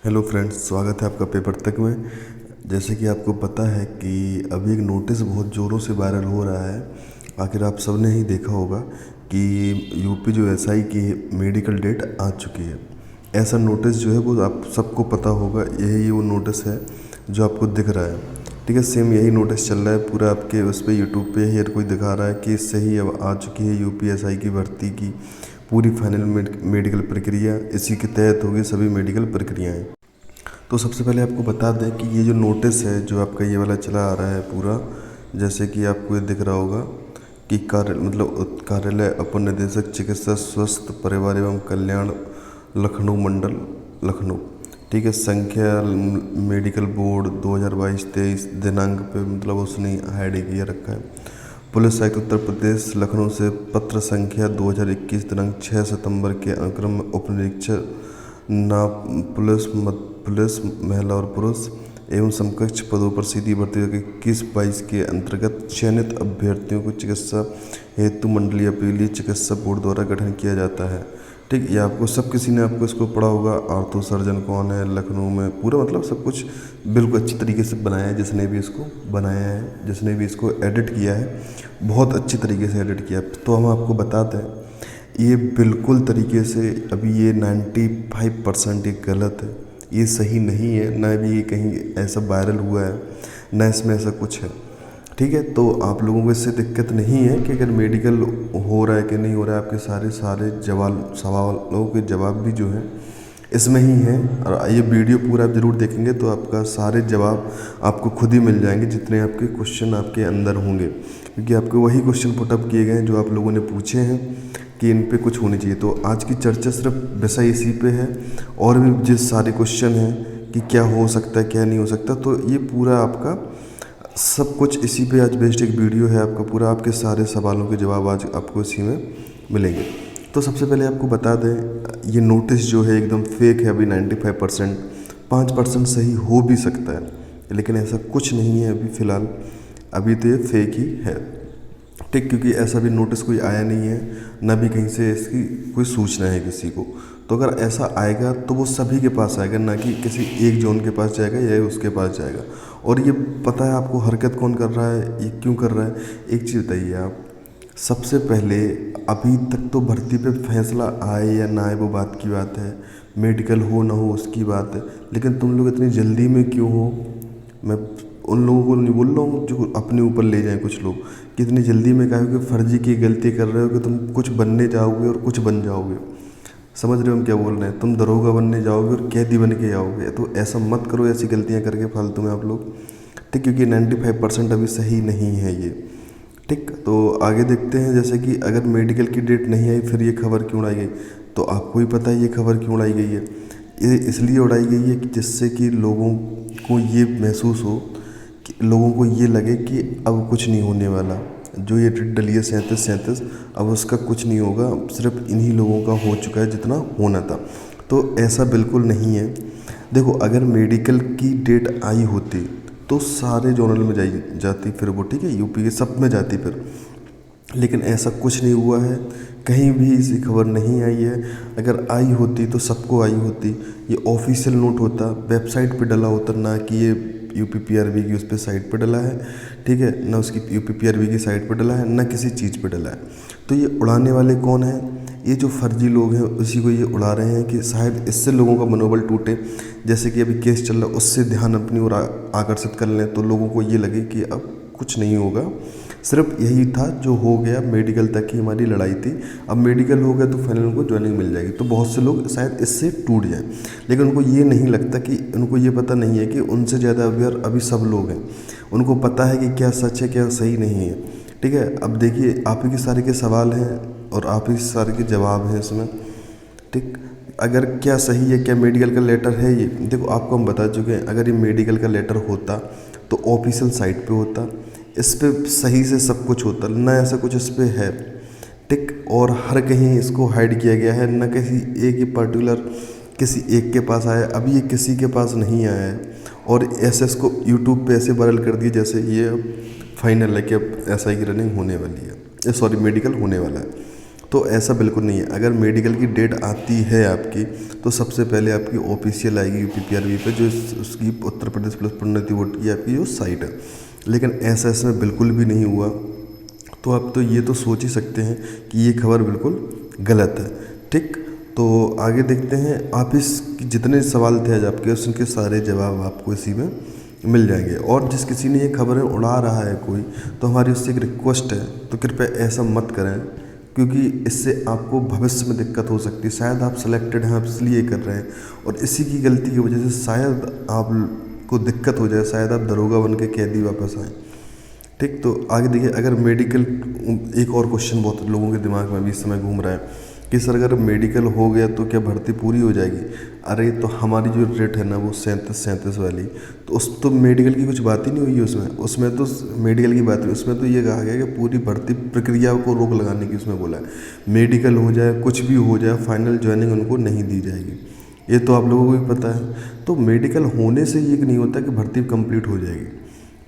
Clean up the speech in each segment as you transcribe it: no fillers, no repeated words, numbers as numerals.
Hello friends, स्वागत है आपका पेपर तक में। जैसे कि आपको पता है कि अभी एक नोटिस बहुत ज़ोरों से वायरल हो रहा है। आखिर आप सब ने ही देखा होगा कि यूपी जो एसआई की मेडिकल डेट आ चुकी है। ऐसा नोटिस जो है वो आप सबको पता होगा, यही वो नोटिस है जो आपको दिख रहा है। ठीक है, सेम यही नोटिस चल रहा है पूरा आपके उस पर यूट्यूब पे हर कोई दिखा रहा है कि इससे ही अब आ चुकी है यूपी एसआई की भर्ती की पूरी फाइनल मेडिकल प्रक्रिया। इसी के तहत होगी सभी मेडिकल प्रक्रियाएं। तो सबसे पहले आपको बता दें कि ये जो नोटिस है जो आपका ये वाला चला आ रहा है पूरा, जैसे कि आपको ये दिख रहा होगा कि कार्यालय अपर निदेशक चिकित्सा स्वास्थ्य परिवार एवं कल्याण लखनऊ मंडल लखनऊ। ठीक है, संख्या मेडिकल बोर्ड 2022-23 दिनांक पे मतलब उसने हाइड किया रखा है। पुलिस आयुक्त उत्तर प्रदेश लखनऊ से पत्र संख्या 2021 दिनांक 6 सितंबर के अनुक्रम में उप निरीक्षक ना पुलिस महिला और पुरुष एवं समकक्ष पदों पर सीधी भर्ती 21-22 के अंतर्गत चयनित अभ्यर्थियों को चिकित्सा हेतु मंडलीय अपीलीय चिकित्सा बोर्ड द्वारा गठन किया जाता है। ठीक, ये आपको सब किसी ने आपको इसको पढ़ा होगा। आर्थो सर्जन कौन है लखनऊ में, पूरा मतलब सब कुछ बिल्कुल अच्छी तरीके से बनाया है। जिसने भी इसको बनाया है, जिसने भी इसको एडिट किया है, बहुत अच्छी तरीके से एडिट किया। तो हम आपको बताते हैं ये बिल्कुल तरीके से अभी ये 95% ये गलत है, ये सही नहीं है। ना भी ये कहीं ऐसा वायरल हुआ है, ना इसमें ऐसा कुछ है। ठीक है, तो आप लोगों को इससे दिक्कत नहीं है कि अगर मेडिकल हो रहा है कि नहीं हो रहा है। आपके सारे सवालों के जवाब भी जो है इसमें ही है। और ये वीडियो पूरा आप ज़रूर देखेंगे तो आपका सारे जवाब आपको खुद ही मिल जाएंगे, जितने आपके क्वेश्चन आपके अंदर होंगे, क्योंकि आपको वही क्वेश्चन पुटअप किए गए हैं जो आप लोगों ने पूछे हैं कि इन पे कुछ होनी चाहिए। तो आज की चर्चा सिर्फ विषय इसी पे है, और भी जिस सारे क्वेश्चन हैं कि क्या हो सकता है क्या नहीं हो सकता, तो ये पूरा आपका सब कुछ इसी पे आज बेस्ड एक वीडियो है आपका पूरा। आपके सारे सवालों के जवाब आज आपको इसी में मिलेंगे। तो सबसे पहले आपको बता दें, ये नोटिस जो है एकदम फेक है। अभी 95%, 5% सही हो भी सकता है, लेकिन ऐसा कुछ नहीं है अभी फ़िलहाल। अभी तो ये फेक ही है। ठीक, क्योंकि ऐसा भी नोटिस कोई आया नहीं है, ना भी कहीं से इसकी कोई सूचना है किसी को। तो अगर ऐसा आएगा तो वो सभी के पास आएगा, ना कि किसी एक जोन के पास जाएगा या उसके पास जाएगा। और ये पता है आपको हरकत कौन कर रहा है, ये क्यों कर रहा है? एक चीज़ बताइए आप, सबसे पहले अभी तक तो भर्ती पे फैसला आए या ना आए वो बात की बात है, मेडिकल हो ना हो उसकी बात है, लेकिन तुम लोग इतनी जल्दी में क्यों हो? मैं उन लोगों को नहीं बोल रहा हूँ जो अपने ऊपर ले जाएं कुछ लोग, कि इतनी जल्दी में कहा कि फर्जी की गलती कर रहे हो कि तुम कुछ बनने जाओगे और कुछ बन जाओगे। समझ रहे हो हम क्या बोल रहे हैं? तुम दरोगा बनने जाओगे और कैदी बन के आओगे। तो ऐसा मत करो, ऐसी गलतियाँ करके फालतू में आप लोग। ठीक, क्योंकि 95% अभी सही नहीं है ये। ठीक, तो आगे देखते हैं। जैसे कि अगर मेडिकल की डेट नहीं आई फिर ये खबर क्यों उड़ाई गई, तो आपको ही पता है ये खबर क्यों उड़ाई गई है। ये इसलिए उड़ाई गई है कि जिससे कि लोगों को ये महसूस हो, कि लोगों को ये लगे कि अब कुछ नहीं होने वाला। जो ये डली है 37, अब उसका कुछ नहीं होगा, सिर्फ इन्हीं लोगों का हो चुका है जितना होना था। तो ऐसा बिल्कुल नहीं है। देखो, अगर मेडिकल की डेट आई होती तो सारे जोनल में जाती फिर वो। ठीक है, यूपी के सब में जाती फिर, लेकिन ऐसा कुछ नहीं हुआ है। कहीं भी ऐसी खबर नहीं आई है। अगर आई होती तो सबको आई होती। ये ऑफिशियल नोट होता, वेबसाइट पे डला होता, ना कि ये यूपीपीआरबी की उस पर साइट पे डला है। ठीक है, ना उसकी यूपीपीआरबी की साइट पे डला है, ना किसी चीज़ पे डला है। तो ये उड़ाने वाले कौन हैं? ये जो फर्जी लोग हैं उसी को ये उड़ा रहे हैं कि शायद इससे लोगों का मनोबल टूटे। जैसे कि अभी केस चल रहा है, उससे ध्यान अपनी ओर आकर्षित कर लें, तो लोगों को ये लगे कि अब कुछ नहीं होगा। सिर्फ यही था जो हो गया, मेडिकल तक ही हमारी लड़ाई थी। अब मेडिकल हो गया तो फाइनल उनको ज्वाइनिंग मिल जाएगी। तो बहुत से लोग शायद इससे टूट जाएं, लेकिन उनको ये नहीं लगता कि उनको ये पता नहीं है कि उनसे ज़्यादा अवेयर अभी सब लोग हैं। उनको पता है कि क्या सच है क्या सही नहीं है। ठीक है, अब देखिए, आप ही के सारे के सवाल हैं और आप ही सारे के जवाब हैं इसमें। ठीक, अगर क्या सही है, क्या मेडिकल का लेटर है ये, देखो आपको हम बता चुके हैं। अगर ये मेडिकल का लेटर होता तो ऑफिशियल साइट पे होता, इस पे सही से सब कुछ होता, ना ऐसा कुछ इस पे है। ठीक, और हर कहीं इसको हाइड किया गया है, ना किसी एक ही पर्टिकुलर किसी एक के पास आया। अभी ये किसी के पास नहीं आया है, और ऐसे इसको यूट्यूब पे ऐसे वायरल कर दिया जैसे ये अब फाइनल है कि अब एसआई की रनिंग होने वाली है, सॉरी मेडिकल होने वाला है। तो ऐसा बिल्कुल नहीं है। अगर मेडिकल की डेट आती है आपकी, तो सबसे पहले आपकी ऑफिशियल आएगी यूपीपीआरबी पे, जो उसकी उत्तर प्रदेश पुलिस प्रोन्नति बोर्ड की आपकी जो साइट है। लेकिन ऐसा इसमें बिल्कुल भी नहीं हुआ। तो आप तो ये तो सोच ही सकते हैं कि ये खबर बिल्कुल गलत है। ठीक, तो आगे देखते हैं। आप इस जितने सवाल थे आज आपके, उसके सारे जवाब आपको इसी में मिल जाएंगे। और जिस किसी ने ये खबरें उड़ा रहा है कोई, तो हमारी उससे एक रिक्वेस्ट है, तो कृपया ऐसा मत करें, क्योंकि इससे आपको भविष्य में दिक्कत हो सकती है। शायद आप सिलेक्टेड हैं, आप इसलिए कर रहे हैं, और इसी की गलती की वजह से शायद आपको दिक्कत हो जाए, शायद आप दरोगा बन के कैदी वापस आएँ। ठीक, तो आगे देखिए। अगर मेडिकल, एक और क्वेश्चन बहुत लोगों के दिमाग में भी इस समय घूम रहा है कि सर अगर मेडिकल हो गया तो क्या भर्ती पूरी हो जाएगी? अरे तो हमारी जो रेट है ना वो 37 वाली, तो उस तो मेडिकल की कुछ बात ही नहीं हुई है उसमें तो मेडिकल की बात हुई। उसमें तो ये कहा गया कि पूरी भर्ती प्रक्रिया को रोक लगाने की उसमें बोला है। मेडिकल हो जाए, कुछ भी हो जाए, फाइनल ज्वाइनिंग उनको नहीं दी जाएगी। ये तो आप लोगों को भी पता है। तो मेडिकल होने से ये नहीं होता कि भर्ती कंप्लीट हो जाएगी।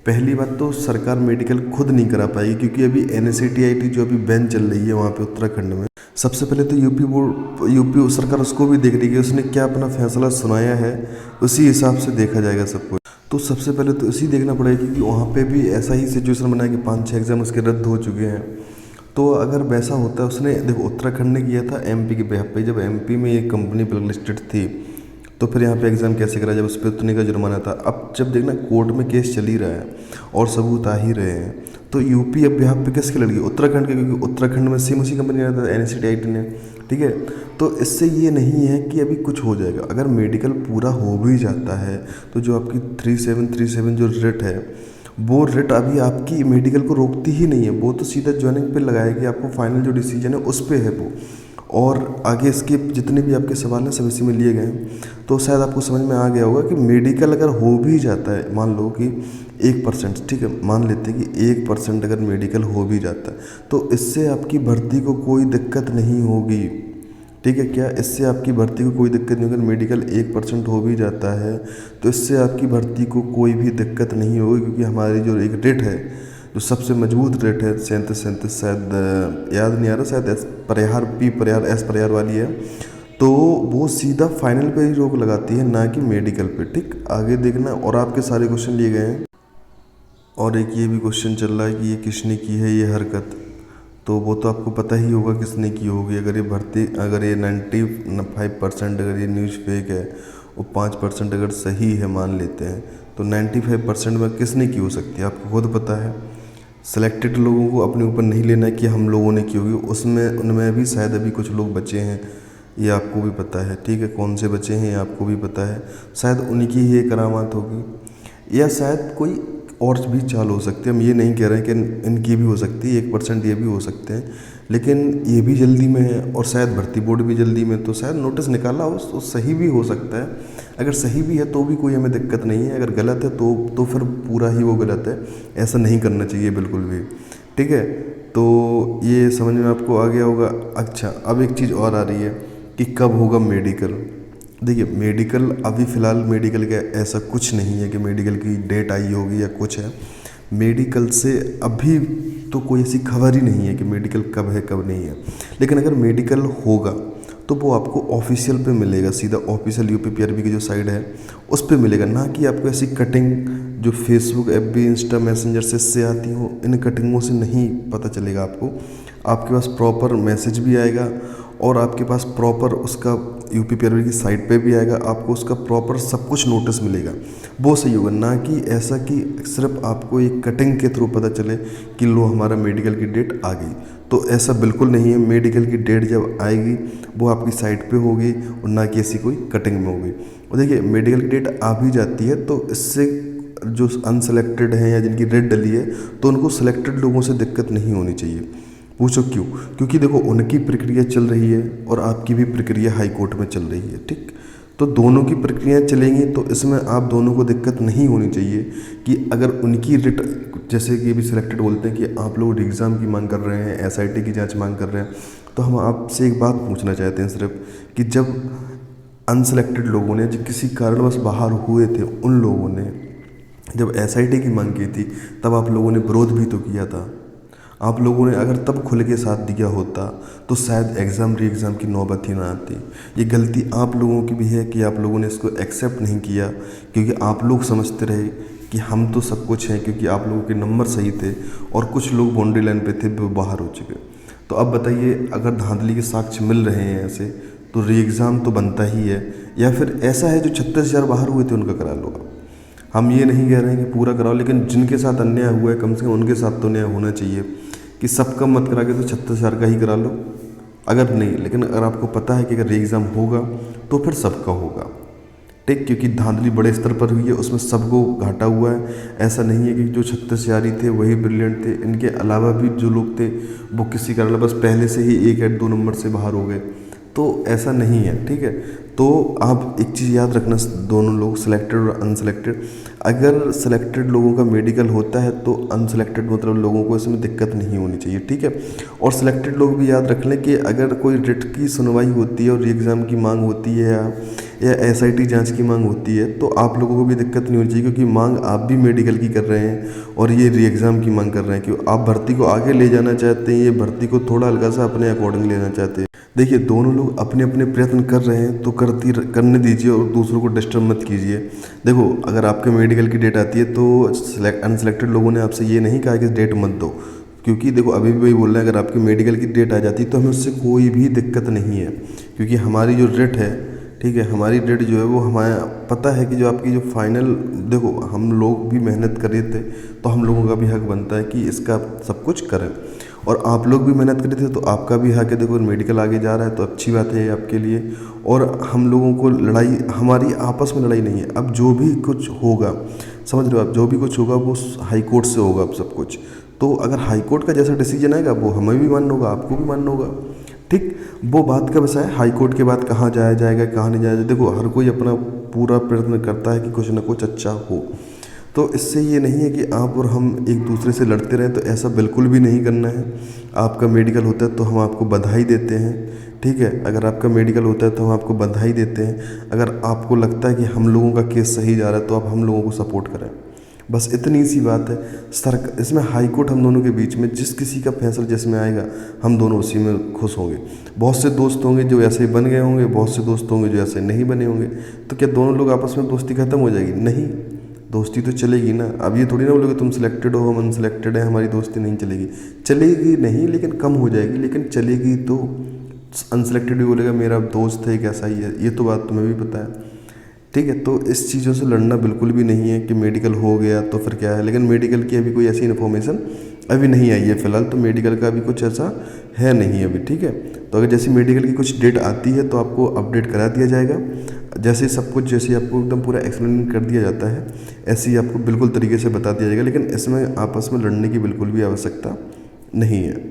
पहली बात तो सरकार मेडिकल खुद नहीं करा पाएगी, क्योंकि अभी NSETIT जो अभी बैन चल रही है वहाँ पे उत्तराखंड में, सबसे पहले तो यूपी सरकार उसको भी देख रही है कि उसने क्या अपना फैसला सुनाया है, उसी हिसाब से देखा जाएगा सब कुछ। तो सबसे पहले तो इसी देखना पड़ेगा कि वहाँ पे भी ऐसा ही सिचुएशन बना है कि 5-6 एग्ज़ाम उसके रद्द हो चुके हैं। तो अगर वैसा होता है, उसने देखो उत्तराखंड ने किया था MP के बेहद पे, जब MP में एक कंपनी ब्लैक लिस्टेड थी, तो फिर यहाँ पे एग्ज़ाम कैसे करा जब उस पर उतने का जुर्माना था। अब जब देखना कोर्ट में केस चल ही रहा है और सबूत आ ही रहे हैं, तो यूपी अब यहाँ पे किसके लड़ गई? उत्तराखंड के, क्योंकि उत्तराखंड में सेम उसी कंपनी रहता है NSETIT ने। ठीक है, तो इससे ये नहीं है कि अभी कुछ हो जाएगा। अगर मेडिकल पूरा हो भी जाता है, तो जो आपकी 3737 जो रेट है, वो रेट अभी आपकी मेडिकल को रोकती ही नहीं है। वो तो सीधा ज्वाइनिंग पे लगाएगी, आपको फाइनल जो डिसीजन है उस पर है वो। और आगे इसके जितने भी आपके सवाल हैं सब इसी में लिए गए हैं। तो शायद आपको समझ में आ गया होगा कि मेडिकल अगर हो भी जाता है, मान लो कि 1%, ठीक है, मान लेते हैं कि 1% अगर मेडिकल हो भी जाता है, तो इससे आपकी भर्ती को कोई दिक्कत नहीं होगी। ठीक है, क्या इससे आपकी भर्ती को कोई दिक्कत नहीं होगी? मेडिकल 1% हो भी जाता है तो इससे आपकी भर्ती को कोई भी दिक्कत नहीं होगी, क्योंकि हमारी जो एक रेट है, जो सबसे मजबूत रेट है 37 शायद याद नहीं आ रहा, शायद एस परिहार वाली है, तो वो सीधा फाइनल पे ही रोक लगाती है, ना कि मेडिकल पे। ठीक, आगे देखना। और आपके सारे क्वेश्चन लिए गए हैं। और एक ये भी क्वेश्चन चल रहा है कि ये किसने की है ये हरकत, तो वो तो आपको पता ही होगा किसने की होगी। अगर ये 95% अगर ये न्यूज़ फेक है और 5% अगर सही है मान लेते हैं, तो 95% में किसने की हो सकती है? आपको खुद पता है। सेलेक्टेड लोगों को अपने ऊपर नहीं लेना है कि हम लोगों ने की होगी, उसमें उनमें भी शायद अभी कुछ लोग बचे हैं, ये आपको भी पता है। ठीक है, कौन से बचे हैं ये आपको भी पता है। शायद उनकी ही ये करामात होगी, या शायद कोई और भी चाल हो सकती है। हम ये नहीं कह रहे हैं कि इनकी भी हो सकती है, 1% ये भी हो सकते हैं, लेकिन ये भी जल्दी में है और शायद भर्ती बोर्ड भी जल्दी में, तो शायद नोटिस निकाला हो तो सही भी हो सकता है। अगर सही भी है तो भी कोई हमें दिक्कत नहीं है, अगर गलत है तो फिर पूरा ही वो गलत है। ऐसा नहीं करना चाहिए बिल्कुल भी। ठीक है, तो ये समझ में आपको आ गया होगा। अच्छा, अब एक चीज़ और आ रही है कि कब होगा मेडिकल। देखिए, मेडिकल अभी फ़िलहाल मेडिकल का ऐसा कुछ नहीं है कि मेडिकल की डेट आई होगी या कुछ है। मेडिकल से अभी तो कोई ऐसी खबर ही नहीं है कि मेडिकल कब है कब नहीं है। लेकिन अगर मेडिकल होगा तो वो आपको ऑफिशियल पे मिलेगा, सीधा ऑफिशियल यूपीपीआरबी की जो साइट है उस पे मिलेगा, ना कि आपको ऐसी कटिंग जो फेसबुक, FB, इंस्टा, मैसेंजर से इससे आती हो, इन कटिंगों से नहीं पता चलेगा आपको। आपके पास प्रॉपर मैसेज भी आएगा और आपके पास प्रॉपर उसका यूपीपीआरबी की साइट पे भी आएगा, आपको उसका प्रॉपर सब कुछ नोटिस मिलेगा। वो सही होगा, ना कि ऐसा कि सिर्फ आपको एक कटिंग के थ्रू पता चले कि लो हमारा मेडिकल की डेट आ गई। तो ऐसा बिल्कुल नहीं है। मेडिकल की डेट जब आएगी वो आपकी साइट पे होगी और ना कि ऐसी कोई कटिंग में होगी। और देखिए, मेडिकल की डेट आ भी जाती है तो इससे जो अनसेलेक्टेड हैं या जिनकी रेड डली है, तो उनको सिलेक्टेड लोगों से दिक्कत नहीं होनी चाहिए। पूछो क्यों? क्योंकि देखो, उनकी प्रक्रिया चल रही है और आपकी भी प्रक्रिया हाई कोर्ट में चल रही है। ठीक, तो दोनों की प्रक्रियाएं चलेंगी, तो इसमें आप दोनों को दिक्कत नहीं होनी चाहिए कि अगर उनकी रिट, जैसे कि अभी सिलेक्टेड बोलते हैं कि आप लोग एग्ज़ाम की मांग कर रहे हैं, SIT की जांच मांग कर रहे हैं, तो हम आपसे एक बात पूछना चाहते हैं सिर्फ कि जब अनसेलेक्टेड लोगों ने जो किसी कारणवश बाहर हुए थे, उन लोगों ने जब SIT की मांग की थी, तब आप लोगों ने विरोध भी तो किया था। आप लोगों ने अगर तब खुल के साथ दिया होता तो शायद एग्ज़ाम री एग्ज़ाम की नौबत ही ना आती। ये गलती आप लोगों की भी है कि आप लोगों ने इसको एक्सेप्ट नहीं किया, क्योंकि आप लोग समझते रहे कि हम तो सब कुछ हैं, क्योंकि आप लोगों के नंबर सही थे और कुछ लोग बाउंड्री लाइन पे थे, वो बाहर हो चुके। तो अब बताइए, अगर धांधली के साक्ष्य मिल रहे हैं ऐसे, तो री एग्ज़ाम तो बनता ही है, या फिर ऐसा है जो 36,000 बाहर हुए थे उनका करा लो आप। हम ये नहीं कह रहे हैं कि पूरा कराओ, लेकिन जिनके साथ अन्याय हुआ है कम से कम उनके साथ तो न्याय होना चाहिए, कि सबका मत करा के तो 36,000 का ही करा लो। अगर नहीं, लेकिन अगर आपको पता है कि अगर री एग्ज़ाम होगा तो फिर सबका होगा, ठीक, क्योंकि धांधली बड़े स्तर पर हुई है, उसमें सबको घाटा हुआ है। ऐसा नहीं है कि जो 36,000 ही थे वही ब्रिलियंट थे, इनके अलावा भी जो लोग थे वो किसी कारण बस पहले से ही 1 या 2 नंबर से बाहर हो गए, तो ऐसा नहीं है, ठीक है। तो आप एक चीज़ याद रखना, दोनों लोग सिलेक्टेड और अनसिलेक्टेड, अगर सिलेक्टेड लोगों का मेडिकल होता है तो अनसिलेक्टेड मतलब लोगों को इसमें दिक्कत नहीं होनी चाहिए, ठीक है। और सिलेक्टेड लोग भी याद रख लें कि अगर कोई रिट की सुनवाई होती है और री एग्ज़ाम की मांग होती है या एसआईटी जांच की मांग होती है, तो आप लोगों को भी दिक्कत नहीं होनी चाहिए, क्योंकि मांग आप भी मेडिकल की कर रहे हैं और ये री एग्ज़ाम की मांग कर रहे हैं, क्योंकि आप भर्ती को आगे ले जाना चाहते हैं, ये भर्ती को थोड़ा हल्का सा अपने अकॉर्डिंग लेना चाहते हैं। देखिए, दोनों लोग अपने अपने प्रयत्न कर रहे हैं तो करने दीजिए और दूसरों को डिस्टर्ब मत कीजिए। देखो, अगर आपके मेडिकल की डेट आती है तो अनसिलेक्टेड लोगों ने आपसे ये नहीं कहा कि डेट मत दो, क्योंकि देखो अभी भी वही बोल रहे हैं, अगर आपकी मेडिकल की डेट आ जाती तो हमें उससे कोई भी दिक्कत नहीं है, क्योंकि हमारी जो रेट है, ठीक है, हमारी डेट जो है वो हमारा पता है कि जो आपकी जो फाइनल, देखो हम लोग भी मेहनत कर रहे थे तो हम लोगों का भी हक बनता है कि इसका सब कुछ करें, और आप लोग भी मेहनत कर रहे थे तो आपका भी हक है। देखो मेडिकल आगे जा रहा है तो अच्छी बात है आपके लिए, और हम लोगों को लड़ाई, हमारी आपस में लड़ाई नहीं है। अब जो भी कुछ होगा, समझ रहे हो आप, जो भी कुछ होगा वो हाई कोर्ट से होगा अब सब कुछ। तो अगर हाई कोर्ट का जैसा डिसीजन आएगा वो हमें भी मानना होगा, आपको भी मानना होगा, ठीक। वो बात का विषय है, हाई कोर्ट के बाद कहाँ जाया जाएगा कहाँ नहीं जाया जाएगा। देखो हर कोई अपना पूरा प्रयत्न करता है कि कुछ ना कुछ अच्छा हो, तो इससे ये नहीं है कि आप और हम एक दूसरे से लड़ते रहें, तो ऐसा बिल्कुल भी नहीं करना है। आपका मेडिकल होता है तो हम आपको बधाई देते हैं, ठीक है। अगर आपका मेडिकल होता है तो हम आपको बधाई देते हैं। अगर आपको लगता है कि हम लोगों का केस सही जा रहा है तो आप हम लोगों को सपोर्ट करें, बस इतनी सी बात है। इसमें हाई कोर्ट हम दोनों के बीच में जिस किसी का फैसला जिसमें आएगा हम दोनों उसी में खुश होंगे। बहुत से दोस्त होंगे जो ऐसे बन गए होंगे, बहुत से दोस्त होंगे जो ऐसे नहीं बने होंगे, तो क्या दोनों लोग आपस में दोस्ती खत्म हो जाएगी? नहीं, दोस्ती तो चलेगी ना। अब ये थोड़ी ना बोलोगे तुम सिलेक्टेड हो हम अनसिलेक्टेड है, हमारी दोस्ती नहीं चलेगी। चलेगी नहीं, लेकिन कम हो जाएगी, लेकिन चलेगी। तो अनसिलेक्टेड भी बोलेगा मेरा दोस्त है कैसा ही है, ये तो बात तुम्हें भी पता है, ठीक है। तो इस चीज़ों से लड़ना बिल्कुल भी नहीं है कि मेडिकल हो गया तो फिर क्या है। लेकिन मेडिकल की अभी कोई ऐसी इन्फॉर्मेशन अभी नहीं आई है फ़िलहाल, तो मेडिकल का अभी कुछ ऐसा है नहीं अभी, ठीक है। तो अगर जैसे मेडिकल की कुछ डेट आती है तो आपको अपडेट करा दिया जाएगा। जैसे सब कुछ जैसे आपको एकदम पूरा एक्सप्लेन कर दिया जाता है, ऐसे ही आपको बिल्कुल तरीके से बता दिया जाएगा। लेकिन इसमें आपस में लड़ने की बिल्कुल भी आवश्यकता नहीं है।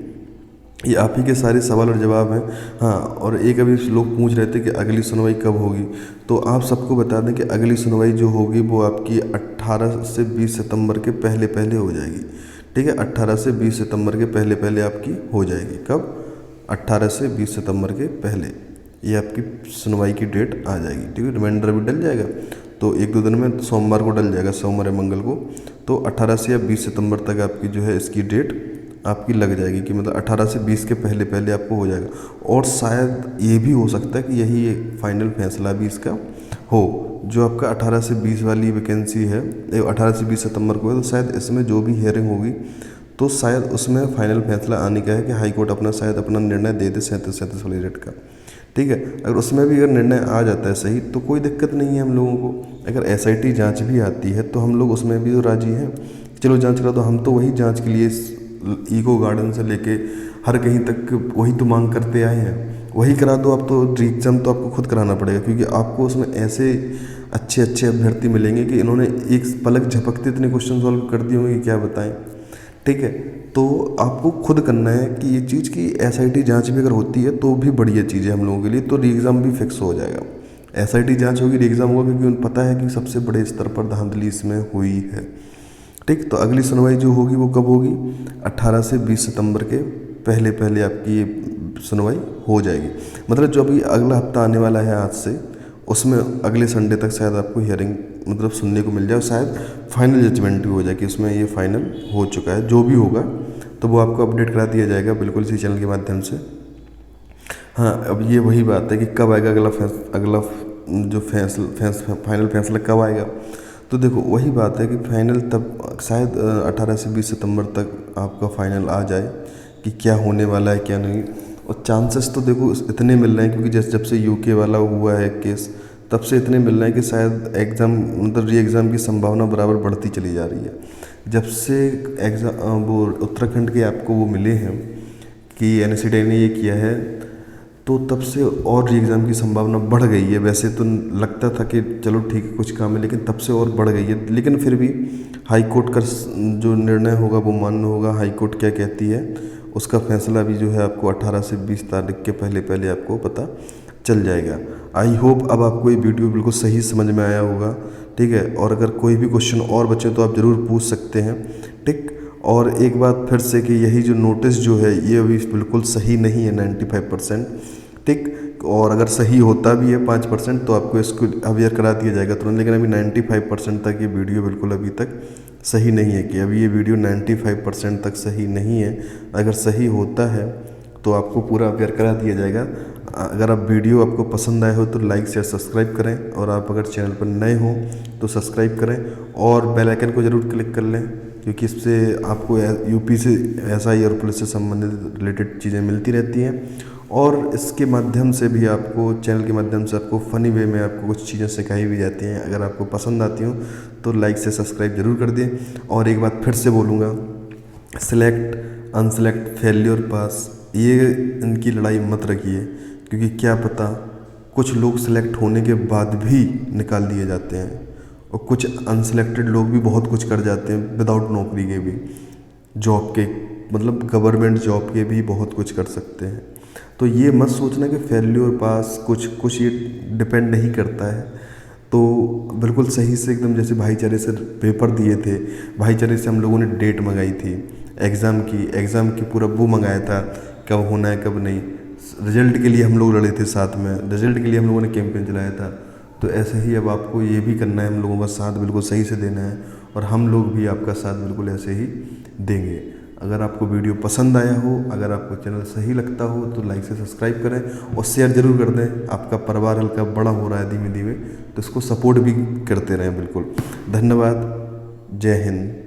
ये आप ही के सारे सवाल और जवाब हैं। हाँ, और एक अभी लोग पूछ रहे थे कि अगली सुनवाई कब होगी, तो आप सबको बता दें कि अगली सुनवाई जो होगी वो आपकी 18 से 20 सितंबर के पहले पहले हो जाएगी, ठीक है। 18 से 20 सितंबर के पहले पहले आपकी हो जाएगी। कब? 18 से 20 सितंबर के पहले ये आपकी सुनवाई की डेट आ जाएगी, ठीक है। रिमाइंडर भी डल जाएगा, तो 1-2 दिन में सोमवार को डल जाएगा, सोमवार या मंगल को। तो 18 से या 20 सितंबर तक आपकी जो है इसकी डेट आपकी लग जाएगी, कि मतलब 18 से 20 के पहले पहले आपको हो जाएगा। और शायद ये भी हो सकता है कि यही एक फाइनल फैसला भी इसका हो, जो आपका 18 से 20 वाली वैकेंसी है, 18 से 20 सितंबर को है, तो शायद इसमें जो भी हियरिंग होगी तो शायद उसमें फाइनल फैसला आने का है कि हाई कोर्ट शायद अपना निर्णय दे दे 37 वाली रेट का, ठीक है। अगर उसमें भी अगर निर्णय आ जाता है सही तो कोई दिक्कत नहीं है हम लोगों को। अगर एसआईटी जांच भी आती है तो हम लोग उसमें भी तो राजी हैं, चलो जांच करा, तो हम तो वही जांच के लिए इको गार्डन से लेके हर कहीं तक वही तो मांग करते आए हैं, वही करा दो। आप तो री एग्ज़ाम तो आपको खुद कराना पड़ेगा, क्योंकि आपको उसमें ऐसे अच्छे अच्छे अभ्यर्थी मिलेंगे कि इन्होंने एक पलक झपकते इतने क्वेश्चन सॉल्व कर दिए होंगे कि क्या बताएं, ठीक है। तो आपको खुद करना है कि ये चीज़ की एसआईटी जांच भी अगर होती है तो भी बढ़िया चीज़ है हम लोगों के लिए, तो री एग्ज़ाम भी फिक्स हो जाएगा। एसआईटी जांच होगी, री एग्ज़ाम होगा, क्योंकि उन्हें पता है कि सबसे बड़े स्तर पर धांधली इसमें हुई है, ठीक। तो अगली सुनवाई जो होगी वो कब होगी? 18 से 20 सितंबर के पहले पहले आपकी ये सुनवाई हो जाएगी। मतलब जो अभी अगला हफ्ता आने वाला है आज से, उसमें अगले संडे तक शायद आपको हियरिंग मतलब सुनने को मिल जाए, शायद फाइनल जजमेंट भी हो जाए कि उसमें ये फाइनल हो चुका है, जो भी होगा तो वो आपको अपडेट करा दिया जाएगा बिल्कुल इसी चैनल के माध्यम से। हाँ, अब ये वही बात है कि कब आएगा अगला जो फाइनल फैसला कब आएगा। तो देखो वही बात है कि फाइनल तब शायद 18 से 20 सितंबर तक आपका फाइनल आ जाए कि क्या होने वाला है क्या नहीं। और चांसेस तो देखो इतने मिल रहे हैं, क्योंकि जब से यूके वाला हुआ है केस, तब से इतने मिल रहे हैं कि शायद एग्ज़ाम मतलब री एग्ज़ाम की संभावना बराबर बढ़ती चली जा रही है। जब से एग्ज़ाम वो उत्तराखंड के आपको वो मिले हैं कि NSCT ने ये किया है, तो तब से और री एग्ज़ाम की संभावना बढ़ गई है। वैसे तो लगता था कि चलो ठीक है कुछ काम है, लेकिन तब से और बढ़ गई है। लेकिन फिर भी हाई कोर्ट का जो निर्णय होगा वो मान्य होगा। हाई कोर्ट क्या कहती है उसका फैसला भी जो है आपको 18 से 20 तारीख के पहले पहले आपको पता चल जाएगा। आई होप अब आपको ये वीडियो बिल्कुल सही समझ में आया होगा, ठीक है। और अगर कोई भी क्वेश्चन और बचे तो आप ज़रूर पूछ सकते हैं, ठीक। और एक बात फिर से कि यही जो नोटिस जो है ये अभी बिल्कुल सही नहीं है 95%, ठीक। और अगर सही होता भी है 5% तो आपको इसको अवेयर करा दिया जाएगा तुरंत। लेकिन अभी 95% तक ये वीडियो बिल्कुल अभी तक सही नहीं है कि अभी ये वीडियो 95% तक सही नहीं है। अगर सही होता है तो आपको पूरा अवेयर करा दिया जाएगा। अगर आप वीडियो आपको पसंद आए हो तो लाइक शेयर सब्सक्राइब करें, और आप अगर चैनल पर नए हो तो सब्सक्राइब करें और बेल आइकन को ज़रूर क्लिक कर लें, क्योंकि इससे आपको यूपी से SI और पुलिस से संबंधित रिलेटेड चीज़ें मिलती रहती हैं। और इसके माध्यम से भी आपको चैनल के माध्यम से आपको फ़नी वे में आपको कुछ चीज़ें सिखाई भी जाती हैं। अगर आपको पसंद आती हो तो लाइक से सब्सक्राइब ज़रूर कर दें। और एक बात फिर से बोलूँगा, सिलेक्ट अनसेलेक्ट फेल्योर पास ये इनकी लड़ाई मत रखिए, क्योंकि क्या पता कुछ लोग सिलेक्ट होने के बाद भी निकाल दिए जाते हैं, और कुछ अनसिलेक्टेड लोग भी बहुत कुछ कर जाते हैं विदाउट नौकरी के भी, जॉब के मतलब गवर्नमेंट जॉब के भी बहुत कुछ कर सकते हैं। तो ये मत सोचना कि फेल्योर पास कुछ ये डिपेंड नहीं करता है। तो बिल्कुल सही से एकदम जैसे भाईचारे से पेपर दिए थे, भाईचारे से हम लोगों ने डेट मंगाई थी एग्ज़ाम की पूरा वो मंगाया था कब होना है कब नहीं। रिजल्ट के लिए हम लोग लड़े थे साथ में, रिजल्ट के लिए हम लोगों ने कैंपेन चलाया था। तो ऐसे ही अब आपको ये भी करना है, हम लोगों का साथ बिल्कुल सही से देना है, और हम लोग भी आपका साथ बिल्कुल ऐसे ही देंगे। अगर आपको वीडियो पसंद आया हो, अगर आपको चैनल सही लगता हो तो लाइक से सब्सक्राइब करें और शेयर ज़रूर कर दें। आपका परिवार हल्का बड़ा हो रहा है धीमे धीमे, तो इसको सपोर्ट भी करते रहें बिल्कुल। धन्यवाद। जय हिंद।